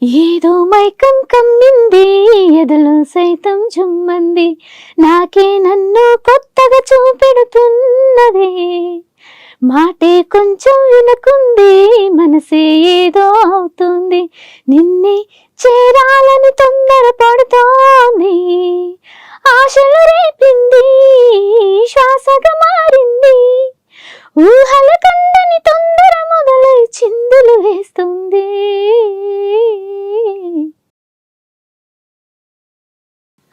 ఏదో మైకం కమ్మింది ఎదలో సైతం చుమ్మంది నాకే నన్ను కొత్తగా చూపెడుతున్నదే మాటే కొంచెం వినకుంది మనసే ఏదో అవుతుంది నిన్నే చేరాలని తొందర పడుతోంది ఆశలు రేపింది శ్వాసగా మారింది ఊహల కందని తొందర మొదలై చిందులు వేస్తుంది.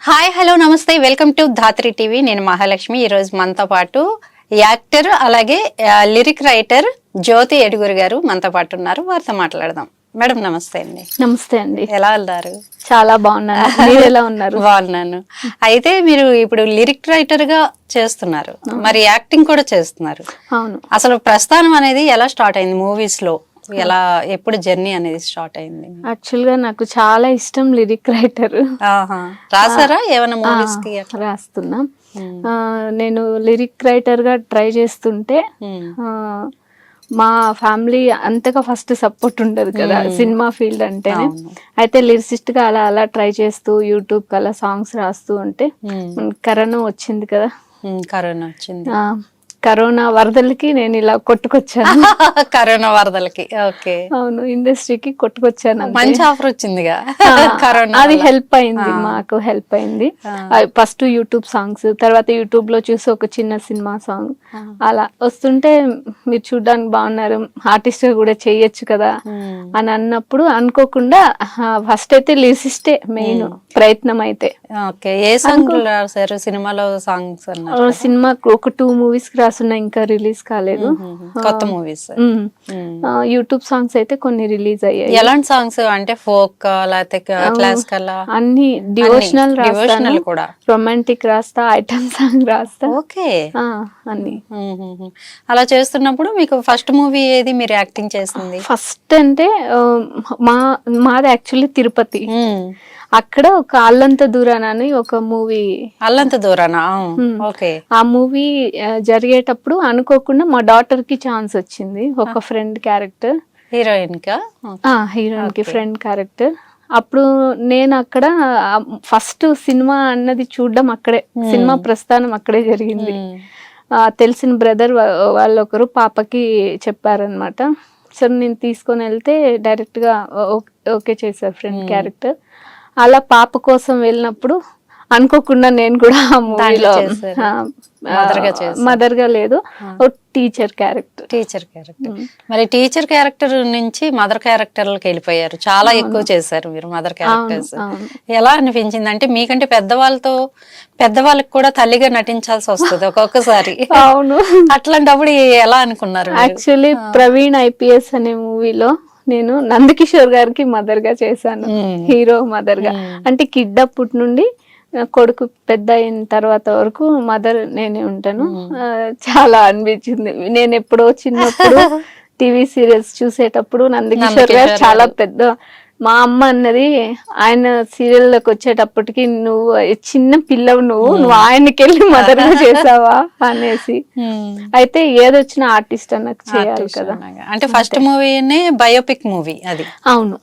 హాయ్ హలో నమస్తే వెల్కమ్ టు ధాత్రి టీవీ. నేను మహాలక్ష్మి. ఈరోజు మనతో పాటు యాక్టర్ అలాగే లిరిక్ రైటర్ జ్యోతి ఎడుగురు గారు మనతో పాటు ఉన్నారు. వారితో మాట్లాడదాం. మేడం నమస్తే అండి. నమస్తే అండి. ఎలా ఉన్నారు? చాలా బాగున్నాను. మీరు ఎలా ఉన్నారు? బాగున్నాను. అయితే మీరు ఇప్పుడు లిరిక్ రైటర్ గా చేస్తున్నారు, మరి యాక్టింగ్ కూడా చేస్తున్నారు. అవును. అసలు ప్రస్థానం అనేది ఎలా స్టార్ట్ అయింది మూవీస్ లో? ఎలా ఎప్పుడు జర్నీ అనేది స్టార్ట్ అయింది? యాక్చువల్ గా నాకు చాలా ఇష్టం లిరిక్ రైటర్. రాసారా ఏమైనా మూవీస్ కి? రాస్తున్నా. నేను లిరిక్ రైటర్ గా ట్రై చేస్తుంటే మా ఫ్యామిలీ అంతగా ఫస్ట్ సపోర్ట్ ఉండదు కదా సినిమా ఫీల్డ్ అంటేనే. అయితే లిరిసిస్ట్ గా అలా అలా ట్రై చేస్తూ యూట్యూబ్ కి అలా సాంగ్స్ రాస్తూ ఉంటే కరోనా వచ్చింది కదా. కరోనా వచ్చింది. కరోనా వరదలకి నేను ఇలా కొట్టుకొచ్చాను. కరోనా వరదలకి. ఓకే. అవును, ఇండస్ట్రీకి కొట్టుకొచ్చాను. మంచి ఆఫర్ వచ్చిందిగా కరోనా. అది హెల్ప్ అయింది, మాకు హెల్ప్ అయింది. ఫస్ట్ యూట్యూబ్ సాంగ్స్, తర్వాత యూట్యూబ్ లో చూసి ఒక చిన్న సినిమా సాంగ్ అలా వస్తుంటే మీరు చూడడానికి బాగున్నారు, ఆర్టిస్ట్ కూడా చెయ్యొచ్చు కదా అని అన్నప్పుడు అనుకోకుండా ఫస్ట్ అయితే లిరిసిస్టే మెయిన్ ప్రయత్నం. అయితే ఏ సాంగ్ రాశారు సినిమాలో? సాంగ్స్ సినిమా ఒక 2 మూవీస్ కి రాసున్నా, ఇంకా రిలీజ్ కాలేదు. కొత్త మూవీస్. యూట్యూబ్ సాంగ్స్ అయితే కొన్ని రిలీజ్ అయ్యాయి. ఎలాంటి సాంగ్స్ అంటే ఫోక్ లేకపోతే క్లాసికల్? అన్ని డివోషనల్ రాస్తాను, రొమాంటిక్ రాస్తా, ఐటమ్ సాంగ్ రాస్తా. ఓకే. అన్ని. అలా చేస్తున్నప్పుడు మీకు ఫస్ట్ మూవీ ఏది మీరు యాక్టింగ్ చేసింది? ఫస్ట్ అంటే మాది యాక్చువల్లీ తిరుపతి. అక్కడ ఒక అల్లంత దూరాన అని ఒక మూవీ. అల్లంత దూరానా? ఓకే. ఆ మూవీ జరిగేటప్పుడు అనుకోకుండా మా డాటర్ కి ఛాన్స్ వచ్చింది. ఒక ఫ్రెండ్ క్యారెక్టర్. హీరోయిన్ కా? హీరోయిన్ కి ఫ్రెండ్ క్యారెక్టర్. అప్పుడు నేను అక్కడ ఫస్ట్ సినిమా అన్నది చూడడం అక్కడే, సినిమా ప్రస్థానం అక్కడే జరిగింది. తెలిసిన బ్రదర్ వాళ్ళొకరు పాపకి చెప్పారనమాట. సో నేను తీసుకొని వెళ్తే డైరెక్ట్ గా ఓకే చేశారు ఫ్రెండ్ క్యారెక్టర్. అలా పాప కోసం వెళ్ళినప్పుడు అనుకోకుండా నేను కూడా ఆ మూవీలో మదర్ గా లేదు, టీచర్ క్యారెక్టర్. Teacher character. మరి టీచర్ క్యారెక్టర్ నుంచి మదర్ క్యారెక్టర్లకు వెళ్ళిపోయారు. చాలా ఎక్కువ చేశారు మీరు మదర్ క్యారెక్టర్స్. ఎలా అనిపించింది? అంటే మీకంటే పెద్దవాళ్ళకి కూడా తల్లిగా నటించాల్సి వస్తుంది ఒక్కొక్కసారి. అవును. అట్లాంటప్పుడు ఎలా అనుకున్నారు? యాక్చువల్లీ ప్రవీణ్ IPS అనే మూవీలో నేను నందకిషోర్ గారికి మదర్ గా చేశాను, హీరో మదర్ గా. అంటే కిడ్ అప్పటి నుండి కొడుకు పెద్ద అయిన తర్వాత వరకు మదర్ నేనే ఉంటాను. చాలా అనిపించింది. నేను ఎప్పుడో చిన్నప్పుడు టీవీ సీరియల్స్ చూసేటప్పుడు నందకిషోర్ గారు చాలా పెద్ద, మా అమ్మ అన్నది ఆయన సీరియల్లోకి వచ్చేటప్పటికి నువ్వు చిన్న పిల్లవు, నువ్వు ఆయనకి వెళ్ళి మదర్ గా చేసావా అనేసి. అయితే ఏదొచ్చిన ఆర్టిస్ట్ అన్నకు చేయాలి కదా. అంటే ఫస్ట్ మూవీనే బయోపిక్ మూవీ అది. అవును.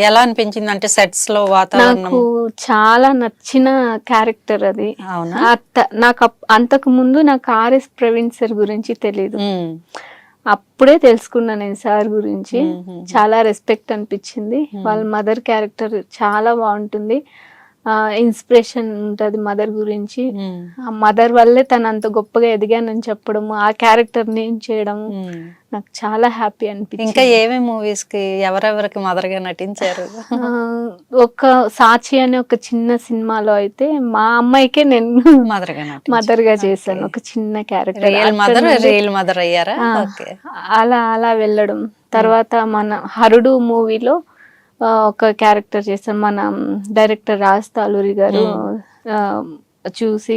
ఎలా అనిపించింది? అంటే సెట్స్ లో వాతావరణం నాకు చాలా నచ్చిన క్యారెక్టర్ అది. నాకు అంతకు ముందు నాకు RS ప్రవీణ్ సార్ గురించి తెలీదు. అప్పుడే తెలుసుకున్నా నేను సార్ గురించి. చాలా రెస్పెక్ట్ అనిపించింది. వాళ్ళ మదర్ క్యారెక్టర్ చాలా బాగుంటుంది, ఇన్స్పిరేషన్ ఉంటది మదర్ గురించి. ఆ మదర్ వల్లే తను అంత గొప్పగా ఎదిగానని చెప్పడము, ఆ క్యారెక్టర్ నేను చేయడం నాకు చాలా హ్యాపీ అనిపించింది. ఇంకా ఏమేమి మూవీస్ కి ఎవరెవరికి మదర్ గా నటించారు? ఒక సాచి అనే ఒక చిన్న సినిమాలో అయితే మా అమ్మాయికే నేను మదర్ గా చేశాను, ఒక చిన్న క్యారెక్టర్. రియల్ మదర్ అయ్యారా? అలా అలా వెళ్ళడం. తర్వాత మన హరుడు మూవీలో ఒక క్యారెక్టర్ చేశాను. మన డైరెక్టర్ రాజ్ తాలూరి గారు చూసి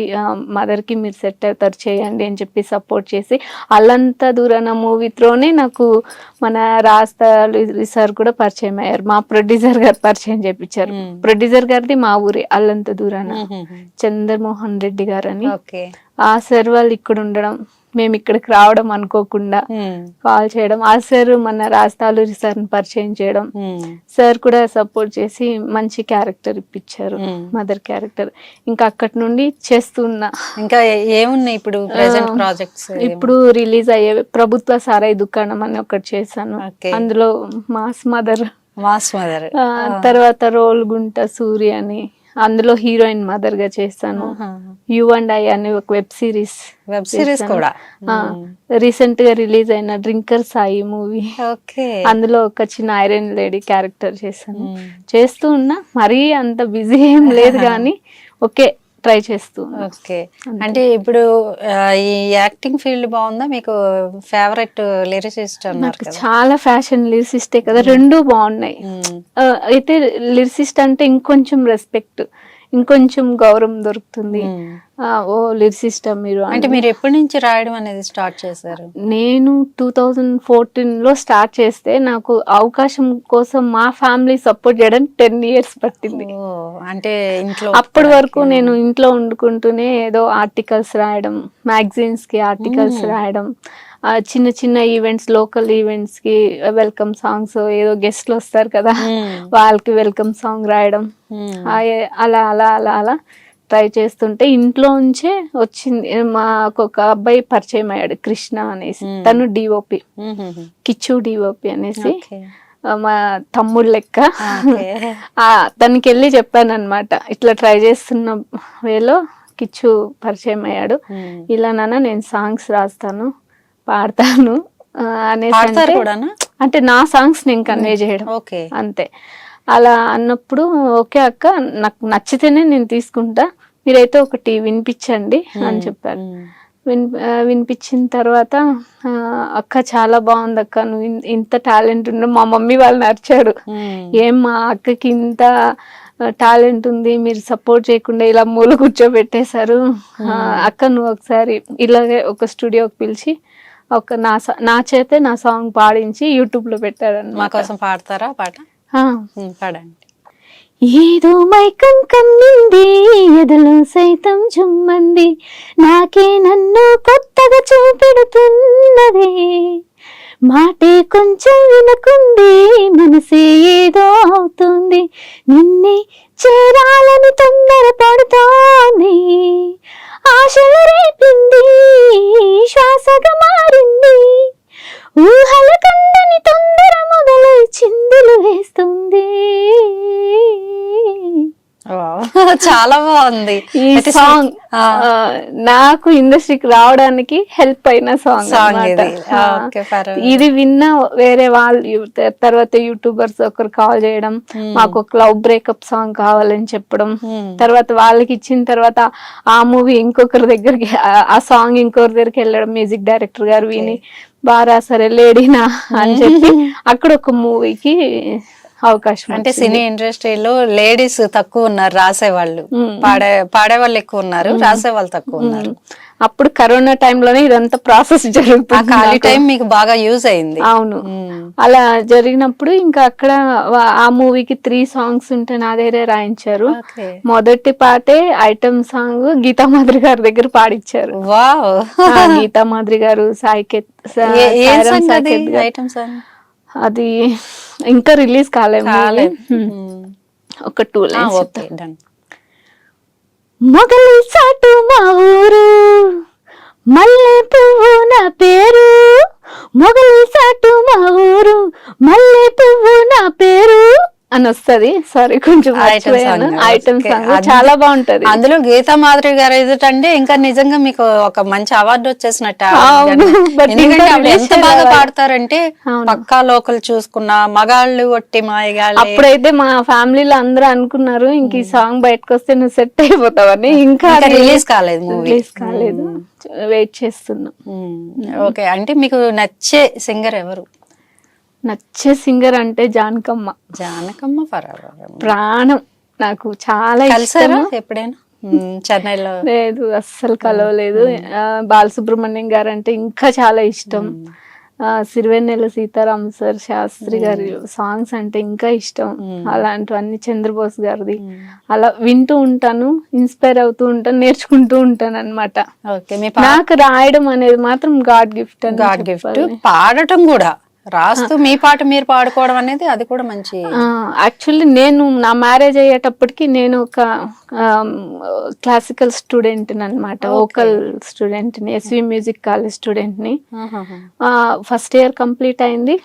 మదర్ కి మీరు సెట్ అవుతారు చేయండి అని చెప్పి సపోర్ట్ చేసి అల్లంత దూరాన మూవీ త్రోనే నాకు మన రాజ్ తాలూరి సార్ కూడా పరిచయం అయ్యారు. మా ప్రొడ్యూసర్ గారు పరిచయం చేపించారు. ప్రొడ్యూసర్ గారిది మా ఊరే అల్లంత దూరాన, చంద్రమోహన్ రెడ్డి గారు అని. ఆ సార్ వాళ్ళు ఇక్కడ ఉండడం మేము ఇక్కడికి రావడం అనుకోకుండా కాల్ చేయడం, ఆ సార్ మన రాస్తాలూరి సార్ని పరిచయం చేయడం, సార్ కూడా సపోర్ట్ చేసి మంచి క్యారెక్టర్ ఇప్పించారు, మదర్ క్యారెక్టర్. ఇంకా అక్కడి నుండి చేస్తున్నా. ఇంకా ఏమున్నాయి ఇప్పుడు ప్రెజెంట్ ప్రాజెక్ట్స్? ఇప్పుడు రిలీజ్ అయ్యే ప్రభుత్వ సారాయి దుకాణం అని ఒకటి చేశాను, అందులో మాస్ మదర్. తర్వాత రోల్ గుంట సూర్య అని, అందులో హీరోయిన్ మదర్ గా చేశాను. యు అండ్ ఐ అని ఒక వెబ్ సిరీస్ కూడా రీసెంట్ గా రిలీజ్ అయిన డ్రింకర్ సాయి మూవీ, అందులో ఒక చిన్న ఐరన్ లేడీ క్యారెక్టర్ చేశాను. చేస్తూ ఉన్నా, మరీ అంత బిజీ ఏం లేదు కానీ ఓకే ట్రై చేస్తూ. ఓకే, అంటే ఇప్పుడు ఈ యాక్టింగ్ ఫీల్డ్ బాగుందా? మీకు ఫేవరెట్ లిరిసిస్ట్ అన్నారు కదా? చాలా ఫ్యాషన్ లిరిసిస్టే కదా, రెండు బాగున్నాయి. అయితే లిరిసిస్ట్ అంటే ఇంకొంచెం రెస్పెక్ట్, ఇంకొంచెం గౌరవం దొరుకుతుంది. ఓ లిరిసిస్ట్ మీరు అంటే మీరు ఎప్పటి నుంచి రాయడం అనేది స్టార్ట్ చేశారు? నేను 2014లో స్టార్ట్ చేస్తే నాకు అవకాశం కోసం మా ఫ్యామిలీ సపోర్ట్ చేయడానికి 10 years పట్టింది. అంటే ఇంట్లో అప్పటి వరకు నేను ఇంట్లో వండుకుంటూనే ఏదో ఆర్టికల్స్ రాయడం, మ్యాగజైన్స్ కి ఆర్టికల్స్ రాయడం, చిన్న చిన్న ఈవెంట్స్, లోకల్ ఈవెంట్స్ కి వెల్కమ్ సాంగ్స్, ఏదో గెస్ట్లు వస్తారు కదా వాళ్ళకి వెల్కమ్ సాంగ్ రాయడం, అలా అలా అలా అలా ట్రై చేస్తుంటే ఇంట్లో నుంచే వచ్చింది. మాకు ఒక అబ్బాయి పరిచయం అయ్యాడు, కృష్ణ అనేసి, తను డిఓపి, కిచ్చు డిఓపి అనేసి, మా తమ్ముడు లెక్క. తనకి వెళ్ళి చెప్పాను అనమాట, ఇట్లా ట్రై చేస్తున్న వేలో కిచ్చు పరిచయం అయ్యాడు, ఇలా నాన్న నేను సాంగ్స్ రాస్తాను, పాడతాను అనేసి. అంటే నా సాంగ్స్ నేను కన్వే చేయడం అంతే. అలా అన్నప్పుడు ఓకే అక్క, నాకు నచ్చితేనే నేను తీసుకుంటా, మీరైతే ఒకటి వినిపించండి అని చెప్పారు. వినిపించిన తర్వాత అక్క చాలా బాగుంది అక్క, నువ్వు ఇంత టాలెంట్ ఉన్న, మా మమ్మీ వాళ్ళు నచ్చారు. ఏం మా అక్కకి ఇంత టాలెంట్ ఉంది, మీరు సపోర్ట్ చేయకుండా ఇలా మూల కూర్చోబెట్టేశారు, అక్క నువ్వు ఒకసారి ఇలాగే ఒక స్టూడియోకి పిలిచి ఒక నా చేతే నా సాంగ్ పాడించి యూట్యూబ్ లో పెట్టారని. మా కోసం పాడతారా పాట? పాడండి. ఏదో మైకం కమ్మింది, ఎదలో సైతం చుమ్మంది, నాకే నన్ను కొత్తగా చూపెడుతున్నదే, మాటే కొంచెం వినకుంది, మనసే ఏదో అవుతుంది, నిన్నే చేరాలని తొందర పడుతోంది, ఆశలు రేపింది, శ్వాసగా మారింది, ఊహల కందని తొందర మొదలై చిందులు వేస్తుంది. చాలా బాగుంది ఈ సాంగ్. నాకు ఇండస్ట్రీకి రావడానికి హెల్ప్ అయిన సాంగ్. ఇది విన్న వేరే వాళ్ళు తర్వాత యూట్యూబర్స్ ఒకరు కాల్ చేయడం, మాకు ఒక లవ్ బ్రేకప్ సాంగ్ కావాలని చెప్పడం, తర్వాత వాళ్ళకి ఇచ్చిన తర్వాత ఆ మూవీ ఇంకొకరి దగ్గరికి, ఆ సాంగ్ ఇంకొకరి దగ్గరికి వెళ్ళడం, మ్యూజిక్ డైరెక్టర్ గారు విని బారా సరే లేడీనా అని చెప్పి అక్కడ ఒక మూవీకి అవకాశం. అంటే సినీ ఇండస్ట్రీలో లేడీస్ తక్కువ ఉన్నారు, రాసేవాళ్ళు పాడేవాళ్ళు ఎక్కువ ఉన్నారు, రాసేవాళ్ళు తక్కువ ఉన్నారు. అప్పుడు కరోనా టైంలోనే ఇదంతా ప్రాసెస్ జరుగుతుంది, ఖాళీ టైం మీకు బాగా యూజ్ అయింది. అవును, అలా జరిగినప్పుడు ఇంకా అక్కడ ఆ మూవీకి 3 songs ఉంటే నా దగ్గరే రాయించారు. మొదటి పాటే ఐటమ్ సాంగ్ గీతా మాధురి గారి దగ్గర పాడిచ్చారు. గీతా మాధురి గారు, అది ఇంకా రిలీజ్ కాలేదు, ఒక 2 lines. మొగలి చాటు మా ఊరు, మల్లె పువ్వు నా పేరు, మొగలి చాటు మా ఊరు, మల్లె పువ్వు నా పేరు అని వస్తుంది. సారీ కొంచెం ఐటమ్ సాంగ్ చాలా బాగుంటది. అందులో గీతా మాధురి గారు ఎదుటంటే ఇంకా నిజంగా మీకు ఒక మంచి అవార్డు వచ్చేసినట్టు. ఎంత బాగా పాడతారంటే పక్కా లోకల్ చూసుకున్న మగాళ్ళు ఒట్టి మాయగాళ్ళు. అప్పుడైతే మా ఫ్యామిలీలో అందరూ అనుకున్నారు ఇంక ఈ సాంగ్ బయటకు వస్తే నువ్వు సెట్ అయిపోతావని. ఇంకా రిలీజ్ కాలేదు, రిలీజ్ కాలేదు, వెయిట్ చేస్తున్నా. ఓకే, అంటే మీకు నచ్చే సింగర్ ఎవరు? నచ్చే సింగర్ అంటే జానకమ్మ. జానకమ్మ ప్రాణం, నాకు చాలా ఇష్టం. ఎప్పుడైనా చెన్నైలో? లేదు, అస్సలు కలవలేదు. బాలసుబ్రహ్మణ్యం గారు అంటే ఇంకా చాలా ఇష్టం. సిరివెన్నెల సీతారాం సార్ శాస్త్రి గారి సాంగ్స్ అంటే ఇంకా ఇష్టం. అలాంటివన్నీ చంద్రబోస్ గారిది అలా వింటూ ఉంటాను, ఇన్స్పైర్ అవుతూ ఉంటాను, నేర్చుకుంటూ ఉంటాను అనమాట. నాకు రాయడం అనేది మాత్రం గాడ్ గిఫ్ట్. God gift. పాడటం కూడా, రాస్తూ మీ పాట మీరు పాడుకోవడం అనేది అది కూడా మంచి. యాక్చువల్లీ నేను నా మ్యారేజ్ అయ్యేటప్పటికి నేను ఒక క్లాసికల్ స్టూడెంట్ అనమాట, వోకల్ స్టూడెంట్ ని, ఎస్వి మ్యూజిక్ కాలేజ్ స్టూడెంట్ ని. ఫస్ట్ ఇయర్ కంప్లీట్ అయింది,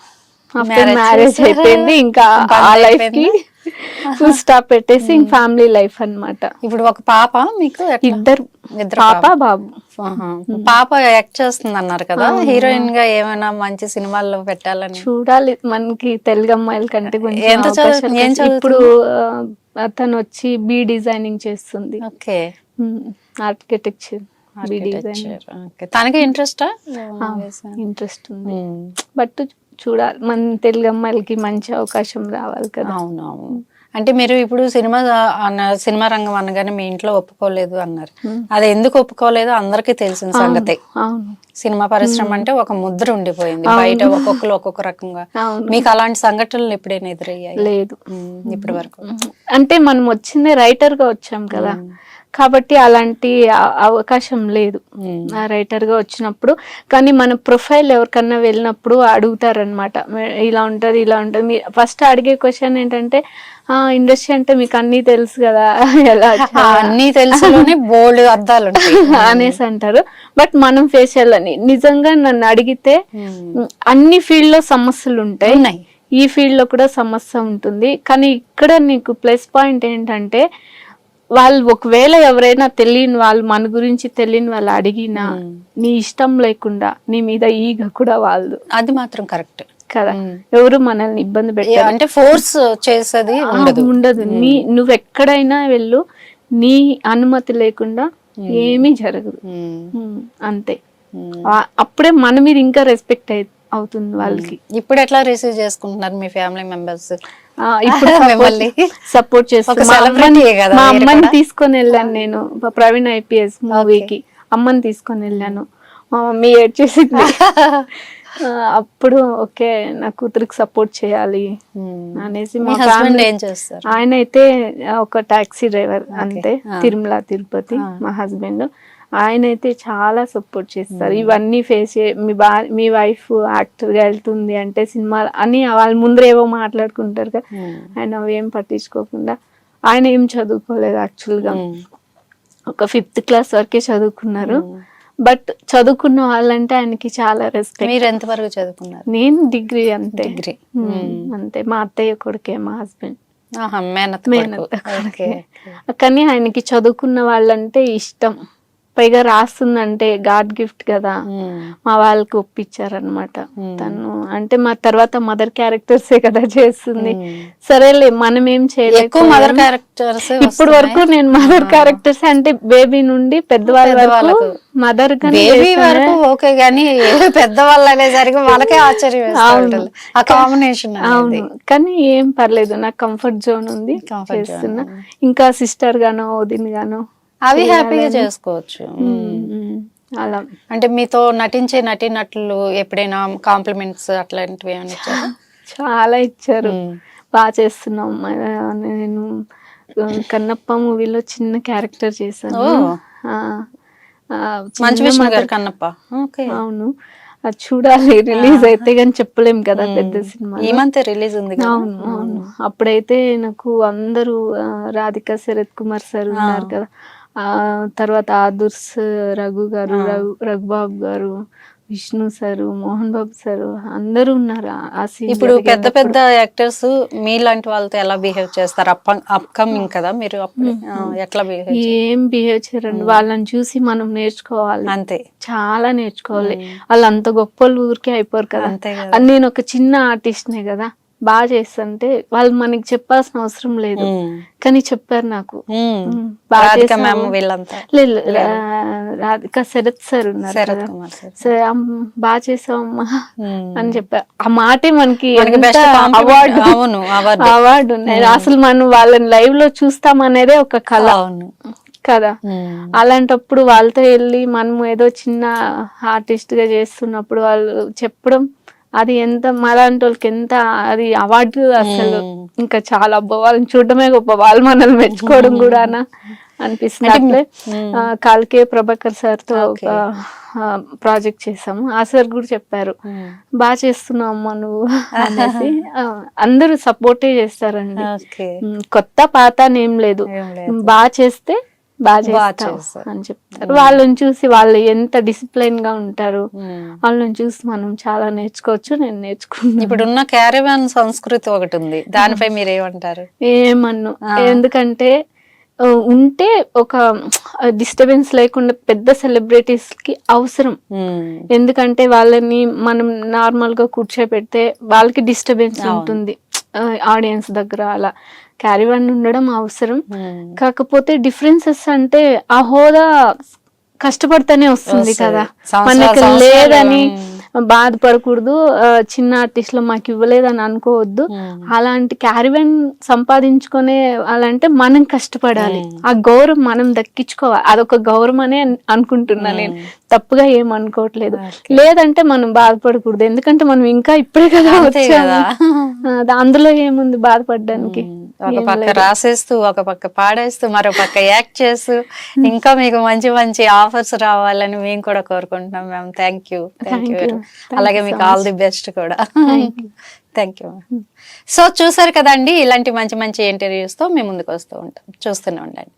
ఆఫ్టర్ మ్యారేజ్ అయిపోయింది, ఇంకా ఆ లైఫ్ కి ఫుల్ స్టాప్ పెట్టేసి ఫ్యామిలీ లైఫ్ అన్నమాట. ఇప్పుడు ఒక పాప మీకు? ఇద్దరు పాప బాబు. పాప యాక్ట్ చేస్తుంది అన్నారు కదా, హీరోయిన్ గా ఏమైనా మంచి సినిమాల్లో పెట్టాలని చూడాలి. మనకి తెలుగు అమ్మాయిల కంటే ఇప్పుడు తను వచ్చి బి డిజైనింగ్ చేస్తుంది. Okay, architecture. తనకి ఇంట్రెస్ట్ ఉంది, బట్ చూడాలి, మన తెలుగు అమ్మాయిలకి మంచి అవకాశం రావాలి కదా. అవునవును. అంటే మీరు ఇప్పుడు సినిమా రంగం అనగానే మీ ఇంట్లో ఒప్పుకోలేదు అన్నారు, అది ఎందుకు ఒప్పుకోలేదు అందరికీ తెలిసిన సంగతే. సినిమా పరిశ్రమ అంటే ఒక ముద్ర ఉండిపోయింది, బయట ఒక్కొక్కరు ఒక్కొక్క రకంగా. మీకు అలాంటి సంఘటనలు ఎప్పుడైనా ఎదురయ్యాయి? లేదు ఇప్పటి వరకు. అంటే మనం వచ్చిందే రైటర్ గా వచ్చాం కదా, కాబట్టి అలాంటి అవకాశం లేదు రైటర్ గా వచ్చినప్పుడు. కానీ మన ప్రొఫైల్ ఎవరికన్నా వెళ్ళినప్పుడు అడుగుతారనమాట, ఇలా ఉంటది ఇలా ఉంటది. ఫస్ట్ అడిగే క్వశ్చన్ ఏంటంటే, ఇండస్ట్రీ అంటే మీకు అన్ని తెలుసు కదా, ఎలా అన్ని తెలుసులోనే బోల్డ్ అర్థాలు అనేసి అంటారు. బట్ మనం ఫేస్ చేయాలని, నిజంగా నన్ను అడిగితే అన్ని ఫీల్డ్ లో సమస్యలు ఉంటాయి, ఈ ఫీల్డ్ లో కూడా సమస్య ఉంటుంది. కానీ ఇక్కడ నీకు ప్లస్ పాయింట్ ఏంటంటే, వాళ్ళు ఒకవేళ ఎవరైనా తెలియని వాళ్ళు, మన గురించి తెలియని వాళ్ళు అడిగినా నీ ఇష్టం లేకుండా నీ మీద ఈగ కూడా వాళ్ళు, అది మాత్రం కరెక్ట్ కదా. ఎవరు మనల్ని ఇబ్బంది పెట్టారు అంటే ఫోర్స్ చేసేది ఉండదు. నువ్వు ఎక్కడైనా వెళ్ళు, నీ అనుమతి లేకుండా ఏమీ జరగదు, అంతే. అప్పుడే మన మీద ఇంకా రెస్పెక్ట్ అవుతుంది వాళ్ళకి. ఇప్పుడు ఎట్లా రిసీవ్ చేసుకుంటున్నారు మీ ఫ్యామిలీ మెంబర్స్? ఇప్పుడు సపోర్ట్ చేస్తాను. మా అమ్మని తీసుకొని వెళ్ళాను నేను ప్రవీణ్ ఐపీఎస్ మూవీకి, అమ్మని తీసుకొని వెళ్ళాను. మా మమ్మీ ఏడ్చేసింది. అప్పుడు ఓకే, నా కూతురికి సపోర్ట్ చేయాలి అనేసి. మా ఫ్యామిలీ ఆయన అయితే ఒక టాక్సీ డ్రైవర్ అంతే, తిరుమల తిరుపతి. మా హస్బెండ్ ఆయన అయితే చాలా సపోర్ట్ చేస్తారు. ఇవన్నీ ఫేస్ మీ వైఫ్ యాక్టర్ గా వెళ్తుంది అంటే సినిమా అని వాళ్ళ ముందర ఏవో మాట్లాడుకుంటారు కదా, ఆయన అవేం పట్టించుకోకుండా. ఆయన ఏం చదువుకోలేదు యాక్చువల్ గా, ఒక 5th క్లాస్ వరకే చదువుకున్నారు. బట్ చదువుకున్న వాళ్ళంటే ఆయనకి చాలా రెస్పెక్ట్. మీరు ఎంత వరకు చదువుకున్నారు? నేను డిగ్రీ అంతే. అంతే. మా అత్తయ్య కొడుకే మా హస్బెండ్, కానీ ఆయనకి చదువుకున్న వాళ్ళంటే ఇష్టం. పైగా రాస్తుందంటే గాడ్ గిఫ్ట్ కదా, మా వాళ్ళకి ఒప్పించారనమాట. తను అంటే మా తర్వాత మదర్ క్యారెక్టర్సే కదా చేస్తుంది. సరేలే మనం ఏం చేయలేదు. మదర్ క్యారెక్టర్స్ ఇప్పుడు వరకు నేను మదర్ క్యారెక్టర్స్ అంటే బేబీ నుండి పెద్దవాళ్ళ వరకు మదర్ వరకు ఓకే, గానీ పెద్దవాళ్ళు అనేసరికి వాళ్ళకే ఆశ్చర్యం. ఆ కాంబినేషన్. అవును, కానీ ఏం పర్లేదు, నాకు కంఫర్ట్ జోన్ ఉంది, చేస్తున్నా. ఇంకా సిస్టర్ గానో వదిన గానో అవి హ్యాపీగా చేసుకోవచ్చు. అలా అంటే మీతో నటించే నటీనటులు ఎప్పుడైనా కాంప్లిమెంట్స్ అట్లాంటివి ఏమైనా ఇచ్చారు? చాలా ఇచ్చారు, బాగా చేస్తున్నాం. నేను కన్నప్ప మూవీలో చిన్న క్యారెక్టర్ చేశాను. మంచి విష్ణు గారు కన్నప్ప. అవును, అది చూడాలి, రిలీజ్ అయితే కానీ చెప్పలేం కదా, పెద్ద సినిమా. ఈ మంత్ రిలీజ్ ఉంది. అవును అవును. అప్పుడైతే నాకు అందరూ రాధికా శరత్ కుమార్ సార్ ఉన్నారు కదా, తర్వాత ఆదుర్స్ రఘు గారు, రఘుబాబు గారు, విష్ణు సారు, మోహన్ బాబు సారు, అందరూ ఉన్నారు. ఇప్పుడు పెద్ద పెద్ద యాక్టర్స్ మీలాంటి వాళ్ళతో ఎలా బిహేవ్ చేస్తారు? అప్కమింగ్ కదా మీరు, ఎట్లా బిహేవ్? ఏం బిహేవ్ చేయరండి, వాళ్ళని చూసి మనం నేర్చుకోవాలి, అంతే. చాలా నేర్చుకోవాలి. వాళ్ళు అంత గొప్ప ఊరికే అయిపోరు కదా. నేను ఒక చిన్న ఆర్టిస్ట్ నే కదా, బాగా చేస్తుంటే వాళ్ళు మనకి చెప్పాల్సిన అవసరం లేదు, కానీ చెప్పారు నాకు. రాధికా శరత్ సార్ ఉన్నారు, బాగా చేసావమ్మా అని చెప్పారు. ఆ మాటే మనకి అవార్డు ఉన్నాయి. అసలు మనం వాళ్ళని లైవ్ లో చూస్తామనేదే ఒక కళ కదా. అలాంటప్పుడు వాళ్ళతో వెళ్ళి మనం ఏదో చిన్న ఆర్టిస్ట్ గా చేస్తున్నప్పుడు వాళ్ళు చెప్పడం అది ఎంత మాలాంటి వాళ్ళకి ఎంత అది అవార్డు అసలు ఇంకా చాలా అబ్బా వాళ్ళని చూడడమే గొప్ప, వాళ్ళు మనల్ని మెచ్చుకోవడం కూడా అనిపిస్తుంది. అట్లే కాల్కే ప్రభాకర్ సార్ తో ఒక ప్రాజెక్ట్ చేసాము. ఆ సార్ కూడా చెప్పారు బాగా చేస్తున్నావు అమ్మా నువ్వు అనేసి. అందరూ సపోర్టే చేస్తారండి, కొత్త పాత అని ఏం లేదు, బాగా చేస్తే బాగా చేస్తావు అని చెప్తారు. వాళ్ళని చూసి వాళ్ళు ఎంత డిసిప్లైన్ గా ఉంటారు, వాళ్ళని చూసి మనం చాలా నేర్చుకోవచ్చు. నేను నేర్చుకున్నాను. ఇప్పుడున్న క్యారవాన్ సంస్కృతి ఒకటి ఉంది, దానిపై మీరు ఏమంటారు? ఏమన్ను, ఎందుకంటే ఉంటే ఒక డిస్టర్బెన్స్ లేకుండా పెద్ద సెలబ్రిటీస్ కి అవసరం. ఎందుకంటే వాళ్ళని మనం నార్మల్ గా కూర్చోబెడితే వాళ్ళకి డిస్టర్బెన్స్ ఉంటుంది ఆడియన్స్ దగ్గర. అలా క్యారీవన్ ఉండడం అవసరం. కాకపోతే డిఫరెన్సెస్ అంటే ఆ హోదా కష్టపడితేనే వస్తుంది కదా, మనకి లేదని బాధపడకూడదు, చిన్న ఆర్టిస్టులు మాకు ఇవ్వలేదని అనుకోవద్దు. అలాంటి క్యారీవన్ సంపాదించుకునే అలాంటే మనం కష్టపడాలి, ఆ గౌరవం మనం దక్కించుకోవాలి. అదొక గౌరవం అనే అనుకుంటున్నా నేను, తప్పుగా ఏం అనుకోవట్లేదు. లేదంటే మనం బాధపడకూడదు, ఎందుకంటే మనం ఇంకా ఇప్పుడే కదా వచ్చాము, అందులో ఏముంది బాధపడడానికి. ఒక పక్క రాసేస్తూ, ఒక పక్క పాడేస్తూ, మరో పక్క యాక్ట్ చేస్తూ, ఇంకా మీకు మంచి మంచి ఆఫర్స్ రావాలని మేము కూడా కోరుకుంటున్నాం మ్యామ్. Thank you. అలాగే మీకు ఆల్ ది బెస్ట్ కూడా. Thank you. సో చూసారు కదండి, ఇలాంటి మంచి మంచి ఇంటర్వ్యూస్ తో మేము ముందుకు వస్తూ ఉంటాం, చూస్తూనే ఉండండి.